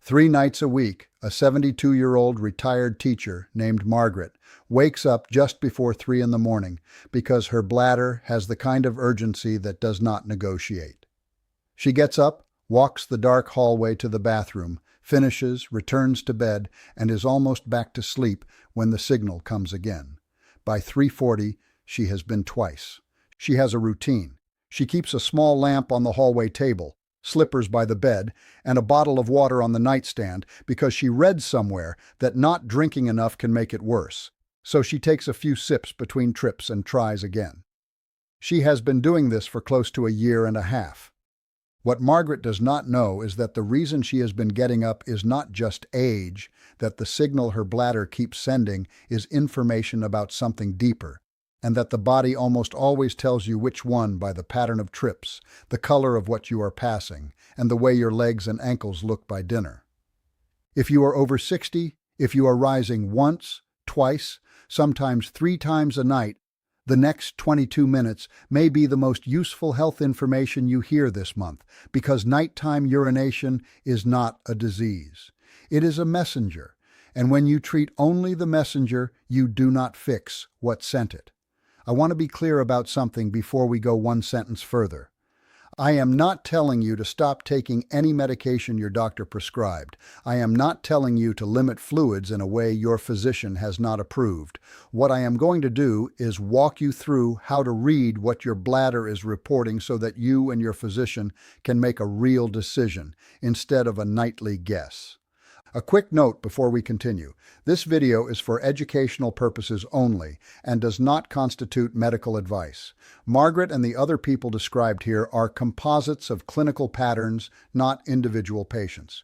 3 nights a week, a 72-year-old retired teacher named Margaret wakes up just before 3 in the morning because her bladder has the kind of urgency that does not negotiate. She gets up, walks the dark hallway to the bathroom, finishes, returns to bed, and is almost back to sleep when the signal comes again. By 3:40, she has been twice. She has a routine. She keeps a small lamp on the hallway table, slippers by the bed, and a bottle of water on the nightstand because she read somewhere that not drinking enough can make it worse. So she takes a few sips between trips and tries again. She has been doing this for close to a year and a half. What Margaret does not know is that the reason she has been getting up is not just age, that the signal her bladder keeps sending is information about something deeper, and that the body almost always tells you which one by the pattern of trips, the color of what you are passing, and the way your legs and ankles look by dinner. If you are over 60, if you are rising once, twice, sometimes 3 times a night, the next 22 minutes may be the most useful health information you hear this month, because nighttime urination is not a disease. It is a messenger, and when you treat only the messenger, you do not fix what sent it. I want to be clear about something before we go one sentence further. I am not telling you to stop taking any medication your doctor prescribed. I am not telling you to limit fluids in a way your physician has not approved. What I am going to do is walk you through how to read what your bladder is reporting so that you and your physician can make a real decision instead of a nightly guess. A quick note before we continue. This video is for educational purposes only and does not constitute medical advice. Margaret and the other people described here are composites of clinical patterns, not individual patients.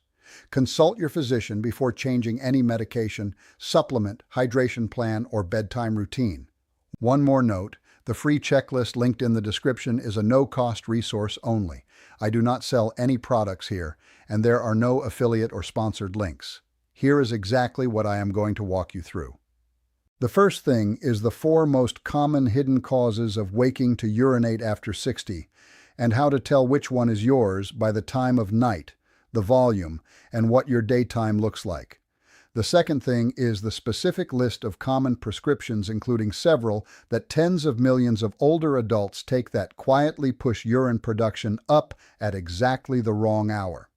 Consult your physician before changing any medication, supplement, hydration plan, or bedtime routine. One more note. The free checklist linked in the description is a no-cost resource only. I do not sell any products here, and there are no affiliate or sponsored links. Here is exactly what I am going to walk you through. The first thing is the 4 most common hidden causes of waking to urinate after 60, and how to tell which one is yours by the time of night, the volume, and what your daytime looks like. The second thing is the specific list of common prescriptions, including several that tens of millions of older adults take that quietly push urine production up at exactly the wrong hour.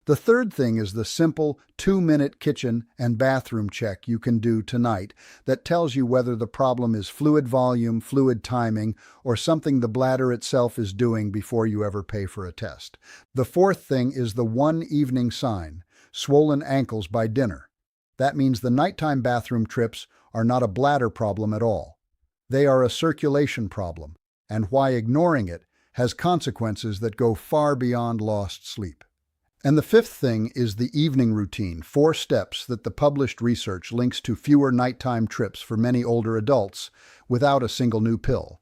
The third thing is the simple 2-minute kitchen and bathroom check you can do tonight that tells you whether the problem is fluid volume, fluid timing, or something the bladder itself is doing before you ever pay for a test. The fourth thing is the 1 evening sign, swollen ankles by dinner. That means the nighttime bathroom trips are not a bladder problem at all. They are a circulation problem, and why ignoring it has consequences that go far beyond lost sleep. And the fifth thing is the evening routine, 4 steps that the published research links to fewer nighttime trips for many older adults without a single new pill.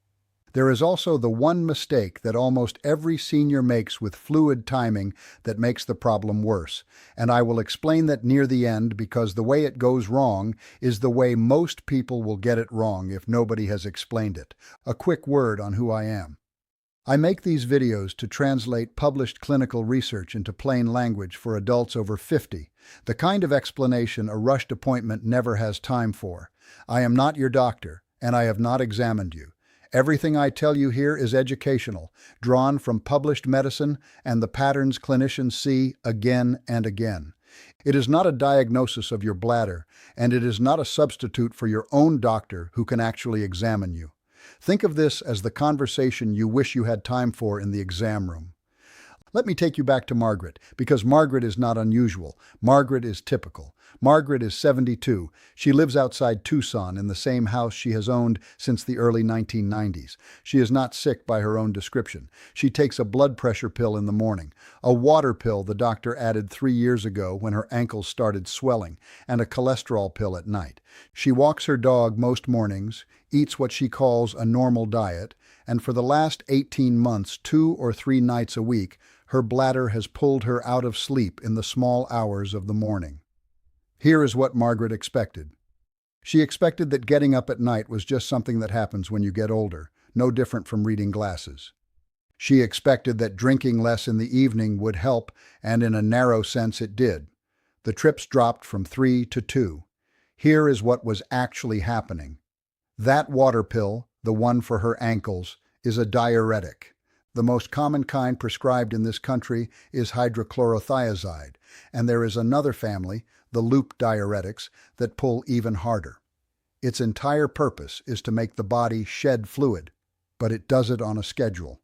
There is also the one mistake that almost every senior makes with fluid timing that makes the problem worse, and I will explain that near the end because the way it goes wrong is the way most people will get it wrong if nobody has explained it. A quick word on who I am. I make these videos to translate published clinical research into plain language for adults over 50, the kind of explanation a rushed appointment never has time for. I am not your doctor, and I have not examined you. Everything I tell you here is educational, drawn from published medicine and the patterns clinicians see again and again. It is not a diagnosis of your bladder, and it is not a substitute for your own doctor who can actually examine you. Think of this as the conversation you wish you had time for in the exam room. Let me take you back to Margaret, because Margaret is not unusual. Margaret is typical. Margaret is 72. She lives outside Tucson in the same house she has owned since the early 1990s. She is not sick by her own description. She takes a blood pressure pill in the morning, a water pill the doctor added 3 years ago when her ankles started swelling, and a cholesterol pill at night. She walks her dog most mornings, eats what she calls a normal diet, and for the last 18 months, 2 or 3 nights a week, her bladder has pulled her out of sleep in the small hours of the morning. Here is what Margaret expected. She expected that getting up at night was just something that happens when you get older, no different from reading glasses. She expected that drinking less in the evening would help, and in a narrow sense it did. The trips dropped from 3 to 2. Here is what was actually happening. That water pill, the one for her ankles, is a diuretic. The most common kind prescribed in this country is hydrochlorothiazide, and there is another family, the loop diuretics, that pull even harder. Its entire purpose is to make the body shed fluid, but it does it on a schedule.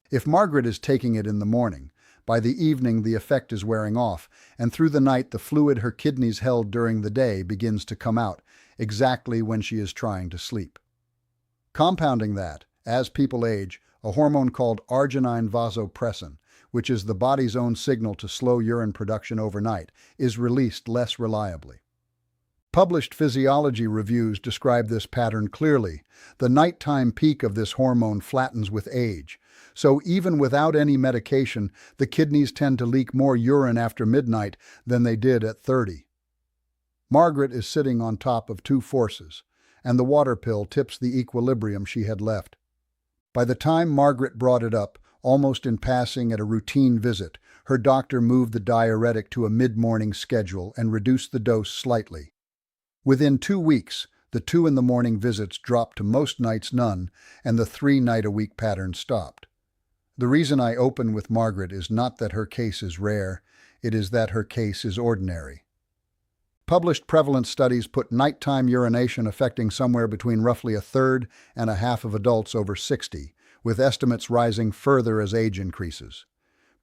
If Margaret is taking it in the morning, by the evening the effect is wearing off, and through the night the fluid her kidneys held during the day begins to come out, exactly when she is trying to sleep. Compounding that, as people age, a hormone called arginine vasopressin, which is the body's own signal to slow urine production overnight, is released less reliably. Published physiology reviews describe this pattern clearly. The nighttime peak of this hormone flattens with age, so even without any medication, the kidneys tend to leak more urine after midnight than they did at 30. Margaret is sitting on top of two forces, and the water pill tips the equilibrium she had left. By the time Margaret brought it up, almost in passing at a routine visit, her doctor moved the diuretic to a mid-morning schedule and reduced the dose slightly. Within 2 weeks, the 2 in the morning visits dropped to most nights none, and the 3-night-a-week pattern stopped. The reason I open with Margaret is not that her case is rare, it is that her case is ordinary. Published prevalence studies put nighttime urination affecting somewhere between roughly a third and a half of adults over 60, with estimates rising further as age increases.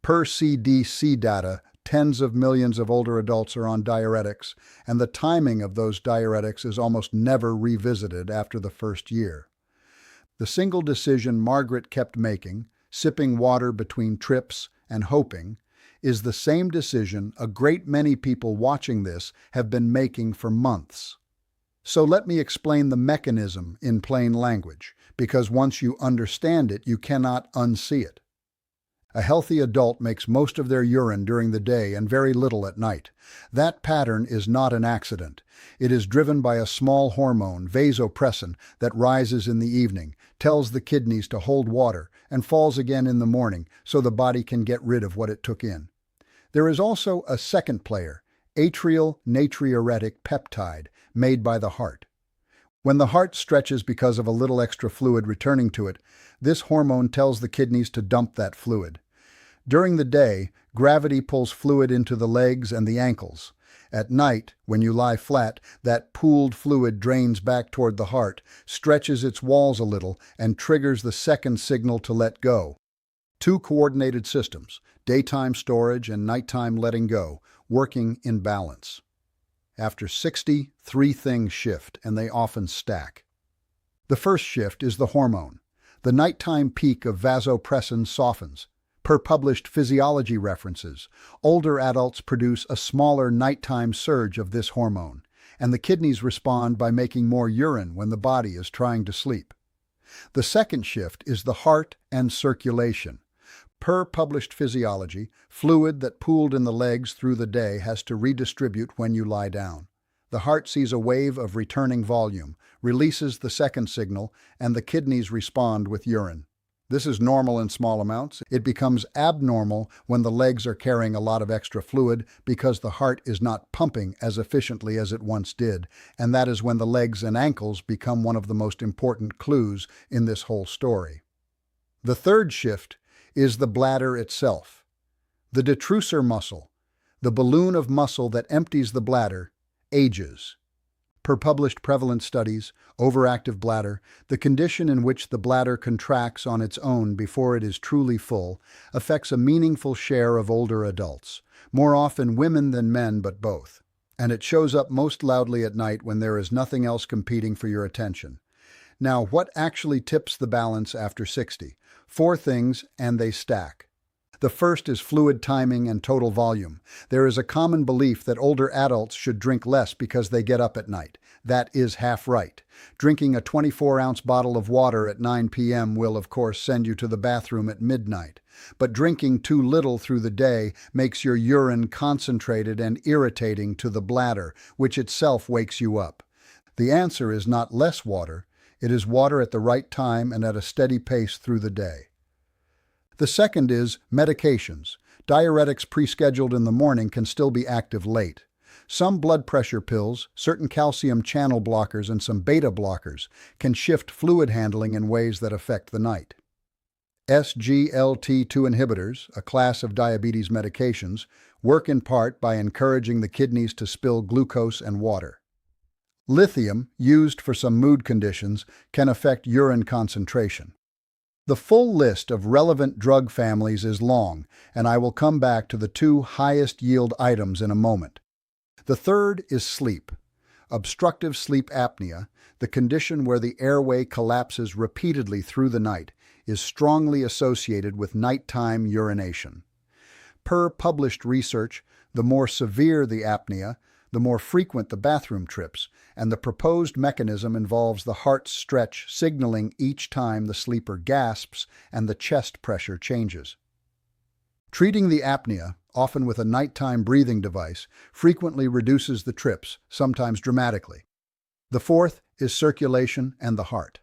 Per CDC data, tens of millions of older adults are on diuretics, and the timing of those diuretics is almost never revisited after the first year. The single decision Margaret kept making, sipping water between trips and hoping, is the same decision a great many people watching this have been making for months. So let me explain the mechanism in plain language, because once you understand it, you cannot unsee it. A healthy adult makes most of their urine during the day and very little at night. That pattern is not an accident. It is driven by a small hormone, vasopressin, that rises in the evening, tells the kidneys to hold water, and falls again in the morning so the body can get rid of what it took in. There is also a second player, atrial natriuretic peptide, made by the heart. When the heart stretches because of a little extra fluid returning to it, this hormone tells the kidneys to dump that fluid. During the day, gravity pulls fluid into the legs and the ankles. At night, when you lie flat, that pooled fluid drains back toward the heart, stretches its walls a little, and triggers the second signal to let go. Two coordinated systems, daytime storage and nighttime letting go, working in balance. After 60, 3 things shift, and they often stack. The first shift is the hormone. The nighttime peak of vasopressin softens. Per published physiology references, older adults produce a smaller nighttime surge of this hormone, and the kidneys respond by making more urine when the body is trying to sleep. The second shift is the heart and circulation. Per published physiology, fluid that pooled in the legs through the day has to redistribute when you lie down. The heart sees a wave of returning volume, releases the second signal, and the kidneys respond with urine. This is normal in small amounts. It becomes abnormal when the legs are carrying a lot of extra fluid because the heart is not pumping as efficiently as it once did, and that is when the legs and ankles become one of the most important clues in this whole story. The third shift is the bladder itself. The detrusor muscle, the balloon of muscle that empties the bladder, ages. Per published prevalence studies, overactive bladder, the condition in which the bladder contracts on its own before it is truly full, affects a meaningful share of older adults, more often women than men, but both. And it shows up most loudly at night when there is nothing else competing for your attention. Now, what actually tips the balance after 60? 4 things, and they stack. The first is fluid timing and total volume. There is a common belief that older adults should drink less because they get up at night. That is half right. Drinking a 24-ounce bottle of water at 9 p.m. will, of course, send you to the bathroom at midnight. But drinking too little through the day makes your urine concentrated and irritating to the bladder, which itself wakes you up. The answer is not less water. It is water at the right time and at a steady pace through the day. The second is medications. Diuretics pre-scheduled in the morning can still be active late. Some blood pressure pills, certain calcium channel blockers, and some beta blockers can shift fluid handling in ways that affect the night. SGLT2 inhibitors, a class of diabetes medications, work in part by encouraging the kidneys to spill glucose and water. Lithium, used for some mood conditions, can affect urine concentration. The full list of relevant drug families is long, and I will come back to the two highest yield items in a moment. The third is sleep. Obstructive sleep apnea, the condition where the airway collapses repeatedly through the night, is strongly associated with nighttime urination. Per published research, the more severe the apnea, the more frequent the bathroom trips, and the proposed mechanism involves the heart's stretch signaling each time the sleeper gasps and the chest pressure changes. Treating the apnea, often with a nighttime breathing device, frequently reduces the trips, sometimes dramatically. The fourth is circulation and the heart.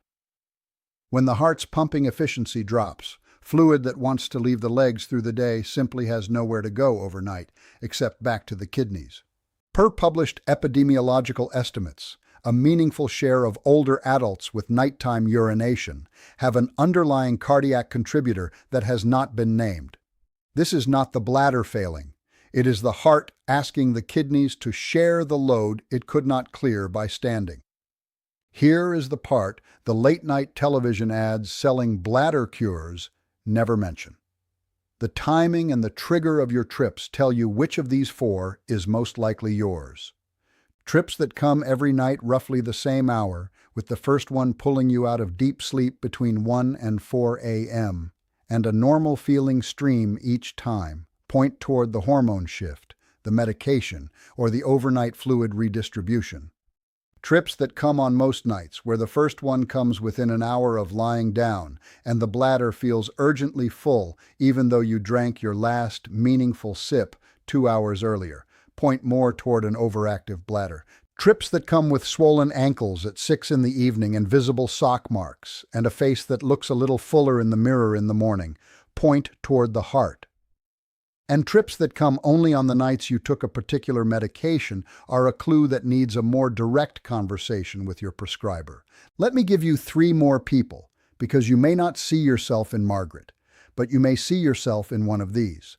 When the heart's pumping efficiency drops, fluid that wants to leave the legs through the day simply has nowhere to go overnight, except back to the kidneys. Per published epidemiological estimates, a meaningful share of older adults with nighttime urination have an underlying cardiac contributor that has not been named. This is not the bladder failing. It is the heart asking the kidneys to share the load it could not clear by standing. Here is the part the late-night television ads selling bladder cures never mention. The timing and the trigger of your trips tell you which of these four is most likely yours. Trips that come every night roughly the same hour, with the first one pulling you out of deep sleep between 1 and 4 a.m., and a normal feeling stream each time, point toward the hormone shift, the medication, or the overnight fluid redistribution. Trips that come on most nights, where the first one comes within an hour of lying down, and the bladder feels urgently full even though you drank your last meaningful sip 2 hours earlier, point more toward an overactive bladder. Trips that come with swollen ankles at 6 in the evening and visible sock marks, and a face that looks a little fuller in the mirror in the morning, point toward the heart. And trips that come only on the nights you took a particular medication are a clue that needs a more direct conversation with your prescriber. Let me give you 3 more people, because you may not see yourself in Margaret, but you may see yourself in one of these.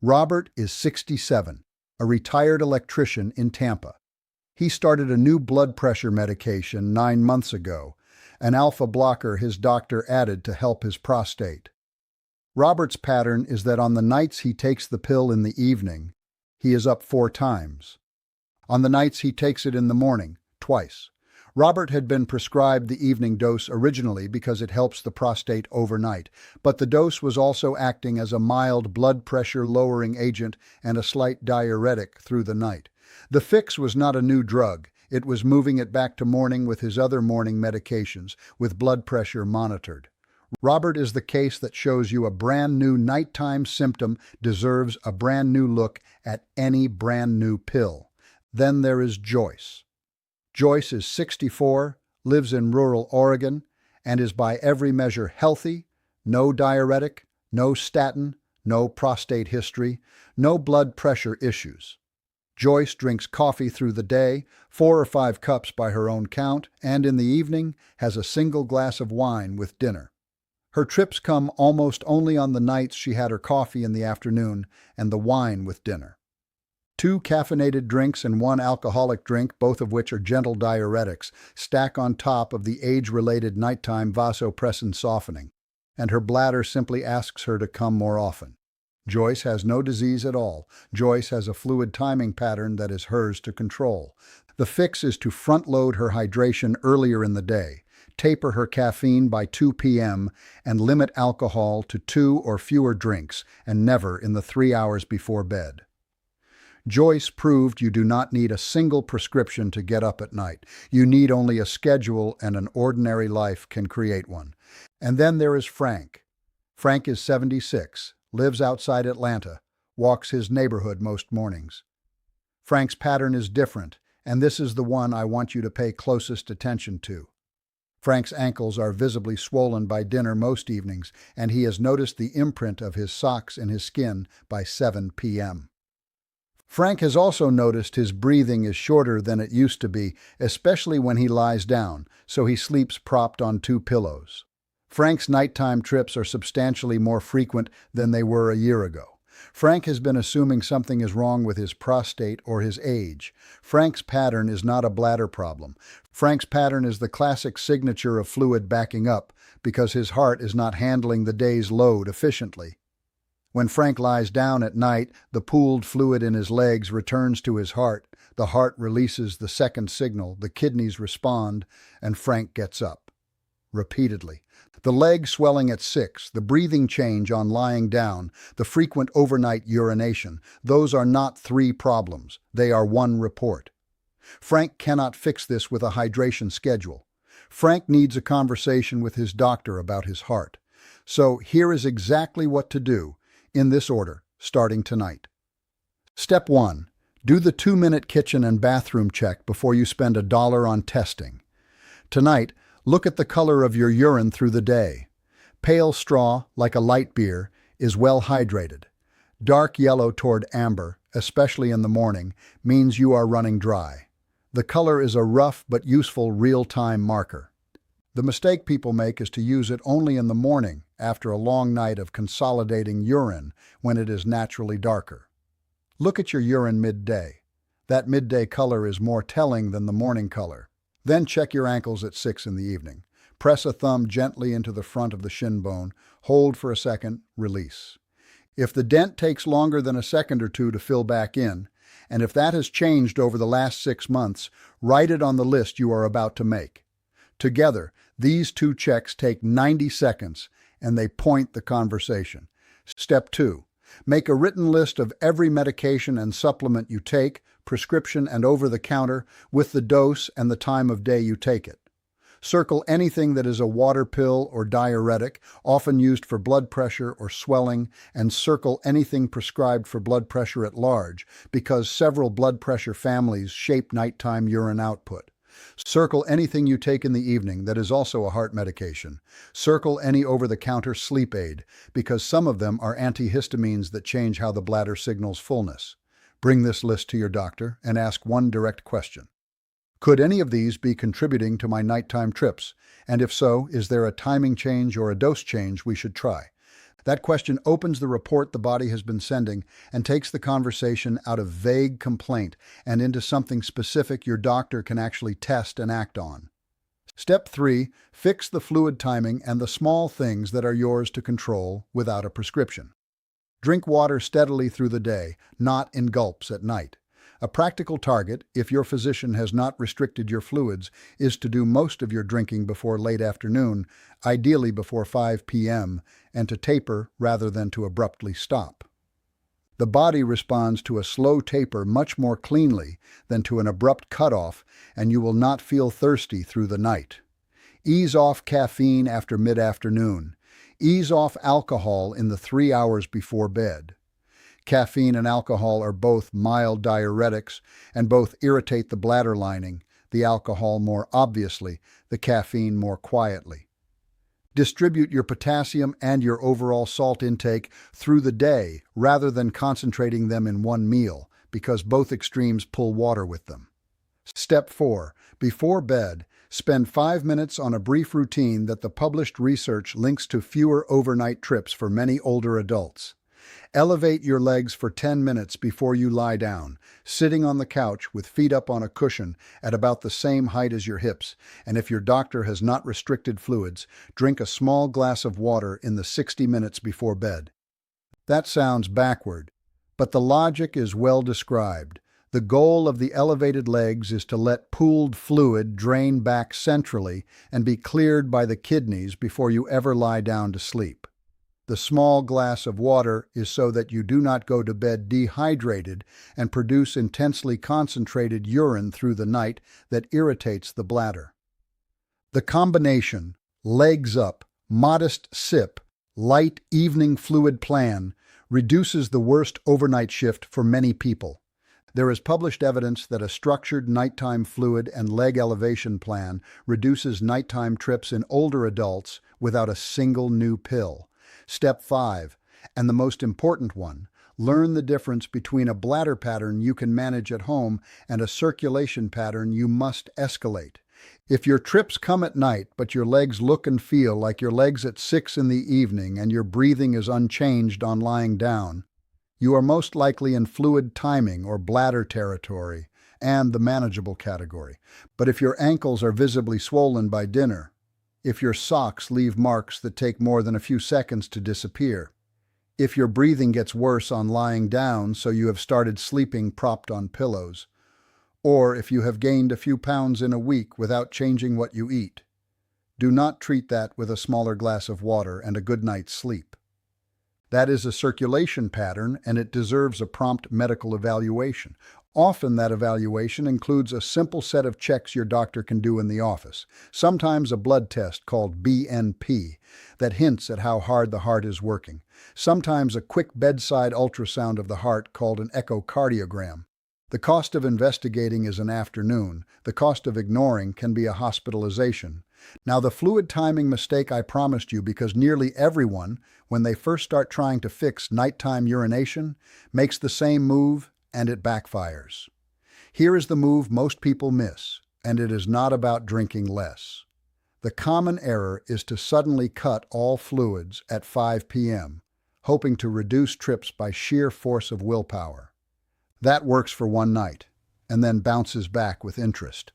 Robert is 67, a retired electrician in Tampa. He started a new blood pressure medication 9 months ago, an alpha blocker his doctor added to help his prostate. Robert's pattern is that on the nights he takes the pill in the evening, he is up 4 times. On the nights he takes it in the morning, twice. Robert had been prescribed the evening dose originally because it helps the prostate overnight, but the dose was also acting as a mild blood pressure lowering agent and a slight diuretic through the night. The fix was not a new drug. It was moving it back to morning with his other morning medications, with blood pressure monitored. Robert is the case that shows you a brand new nighttime symptom deserves a brand new look at any brand new pill. Then there is Joyce. Joyce is 64, lives in rural Oregon, and is by every measure healthy, no diuretic, no statin, no prostate history, no blood pressure issues. Joyce drinks coffee through the day, 4 or 5 cups by her own count, and in the evening has a single glass of wine with dinner. Her trips come almost only on the nights she had her coffee in the afternoon and the wine with dinner. 2 caffeinated drinks and 1 alcoholic drink, both of which are gentle diuretics, stack on top of the age-related nighttime vasopressin softening, and her bladder simply asks her to come more often. Joyce has no disease at all. Joyce has a fluid timing pattern that is hers to control. The fix is to front-load her hydration earlier in the day, taper her caffeine by 2 p.m., and limit alcohol to 2 or fewer drinks, and never in the 3 hours before bed. Joyce proved you do not need a single prescription to get up at night. You need only a schedule, and an ordinary life can create one. And then there is Frank. Frank is 76, lives outside Atlanta, walks his neighborhood most mornings. Frank's pattern is different, and this is the one I want you to pay closest attention to. Frank's ankles are visibly swollen by dinner most evenings, and he has noticed the imprint of his socks in his skin by 7 p.m. Frank has also noticed his breathing is shorter than it used to be, especially when he lies down, so he sleeps propped on two pillows. Frank's nighttime trips are substantially more frequent than they were a year ago. Frank has been assuming something is wrong with his prostate or his age. Frank's pattern is not a bladder problem. Frank's pattern is the classic signature of fluid backing up because his heart is not handling the day's load efficiently. When Frank lies down at night, the pooled fluid in his legs returns to his heart, the heart releases the second signal, the kidneys respond, and Frank gets up. Repeatedly. The leg swelling at 6, the breathing change on lying down, the frequent overnight urination, those are not 3 problems, they are 1 report. Frank cannot fix this with a hydration schedule. Frank needs a conversation with his doctor about his heart. So here is exactly what to do, in this order, starting tonight. Step 1. Do the 2-minute kitchen and bathroom check before you spend $1 on testing. Tonight, look at the color of your urine through the day. Pale straw, like a light beer, is well hydrated. Dark yellow toward amber, especially in the morning, means you are running dry. The color is a rough but useful real-time marker. The mistake people make is to use it only in the morning after a long night of consolidating urine when it is naturally darker. Look at your urine midday. That midday color is more telling than the morning color. Then check your ankles at 6 in the evening. Press a thumb gently into the front of the shin bone, hold for a second, release. If the dent takes longer than a second or two to fill back in, and if that has changed over the last 6 months, write it on the list you are about to make. Together, these 2 checks take 90 seconds, and they point the conversation. Step 2. Make a written list of every medication and supplement you take, prescription and over-the-counter, with the dose and the time of day you take it. Circle anything that is a water pill or diuretic, often used for blood pressure or swelling, and circle anything prescribed for blood pressure at large, because several blood pressure families shape nighttime urine output. Circle anything you take in the evening that is also a heart medication. Circle any over-the-counter sleep aid, because some of them are antihistamines that change how the bladder signals fullness. Bring this list to your doctor and ask one direct question. Could any of these be contributing to my nighttime trips? And if so, is there a timing change or a dose change we should try? That question opens the report the body has been sending and takes the conversation out of vague complaint and into something specific your doctor can actually test and act on. Step 3. Fix the fluid timing and the small things that are yours to control without a prescription. Drink water steadily through the day, not in gulps at night. A practical target, if your physician has not restricted your fluids, is to do most of your drinking before late afternoon, ideally before 5 p.m., and to taper rather than to abruptly stop. The body responds to a slow taper much more cleanly than to an abrupt cutoff, and you will not feel thirsty through the night. Ease off caffeine after mid-afternoon. Ease off alcohol in the 3 hours before bed. Caffeine and alcohol are both mild diuretics and both irritate the bladder lining, the alcohol more obviously, the caffeine more quietly. Distribute your potassium and your overall salt intake through the day rather than concentrating them in one meal, because both extremes pull water with them. Step 4. Before bed, spend 5 minutes on a brief routine that the published research links to fewer overnight trips for many older adults. Elevate your legs for 10 minutes before you lie down, sitting on the couch with feet up on a cushion at about the same height as your hips, and if your doctor has not restricted fluids, drink a small glass of water in the 60 minutes before bed. That sounds backward, but the logic is well described. The goal of the elevated legs is to let pooled fluid drain back centrally and be cleared by the kidneys before you ever lie down to sleep. The small glass of water is so that you do not go to bed dehydrated and produce intensely concentrated urine through the night that irritates the bladder. The combination, legs up, modest sip, light evening fluid plan, reduces the worst overnight shift for many people. There is published evidence that a structured nighttime fluid and leg elevation plan reduces nighttime trips in older adults without a single new pill. Step 5, and the most important one, Learn the difference between a bladder pattern you can manage at home and a circulation pattern you must escalate. If your trips come at night, but your legs look and feel like your legs at 6 in the evening and your breathing is unchanged on lying down, you are most likely in fluid timing or bladder territory and the manageable category. But if your ankles are visibly swollen by dinner, if your socks leave marks that take more than a few seconds to disappear, if your breathing gets worse on lying down so you have started sleeping propped on pillows, or if you have gained a few pounds in a week without changing what you eat, do not treat that with a smaller glass of water and a good night's sleep. That is a circulation pattern, and it deserves a prompt medical evaluation. Often that evaluation includes a simple set of checks your doctor can do in the office, sometimes a blood test called BNP that hints at how hard the heart is working, sometimes a quick bedside ultrasound of the heart called an echocardiogram. The cost of investigating is an afternoon. The cost of ignoring can be a hospitalization. Now, the fluid timing mistake I promised you, because nearly everyone, when they first start trying to fix nighttime urination, makes the same move and it backfires. Here is the move most people miss, and it is not about drinking less. The common error is to suddenly cut all fluids at 5 p.m., hoping to reduce trips by sheer force of willpower. That works for one night, and then bounces back with interest.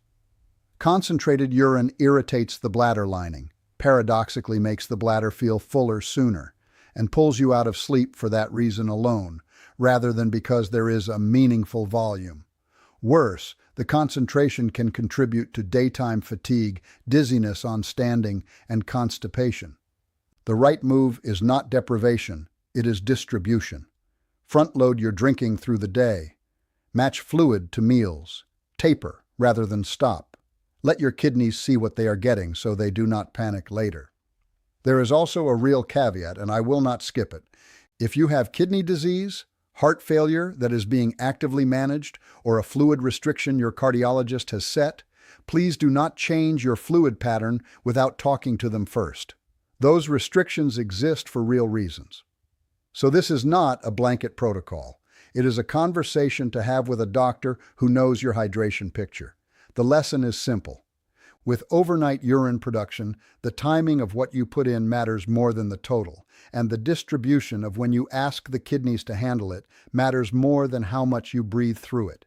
Concentrated urine irritates the bladder lining, paradoxically makes the bladder feel fuller sooner, and pulls you out of sleep for that reason alone, rather than because there is a meaningful volume. Worse, the concentration can contribute to daytime fatigue, dizziness on standing, and constipation. The right move is not deprivation, it is distribution. Front-load your drinking through the day. Match fluid to meals. Taper rather than stop. Let your kidneys see what they are getting so they do not panic later. There is also a real caveat, and I will not skip it. If you have kidney disease, heart failure that is being actively managed, or a fluid restriction your cardiologist has set, please do not change your fluid pattern without talking to them first. Those restrictions exist for real reasons. So this is not a blanket protocol. It is a conversation to have with a doctor who knows your hydration picture. The lesson is simple. With overnight urine production, the timing of what you put in matters more than the total, and the distribution of when you ask the kidneys to handle it matters more than how much you breathe through it.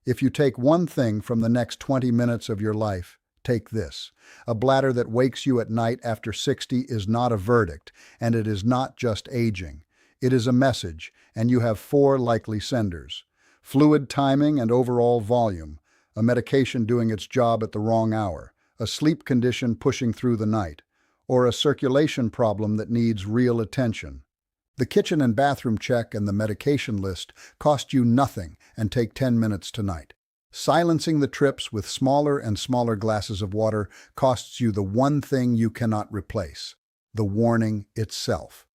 If you take one thing from the next 20 minutes of your life, take this. A bladder that wakes you at night after 60 is not a verdict, and it is not just aging. It is a message, and you have 4 likely senders: fluid timing and overall volume, a medication doing its job at the wrong hour, a sleep condition pushing through the night, or a circulation problem that needs real attention. The kitchen and bathroom check and the medication list cost you nothing and take 10 minutes tonight. Silencing the trips with smaller and smaller glasses of water costs you the one thing you cannot replace: the warning itself.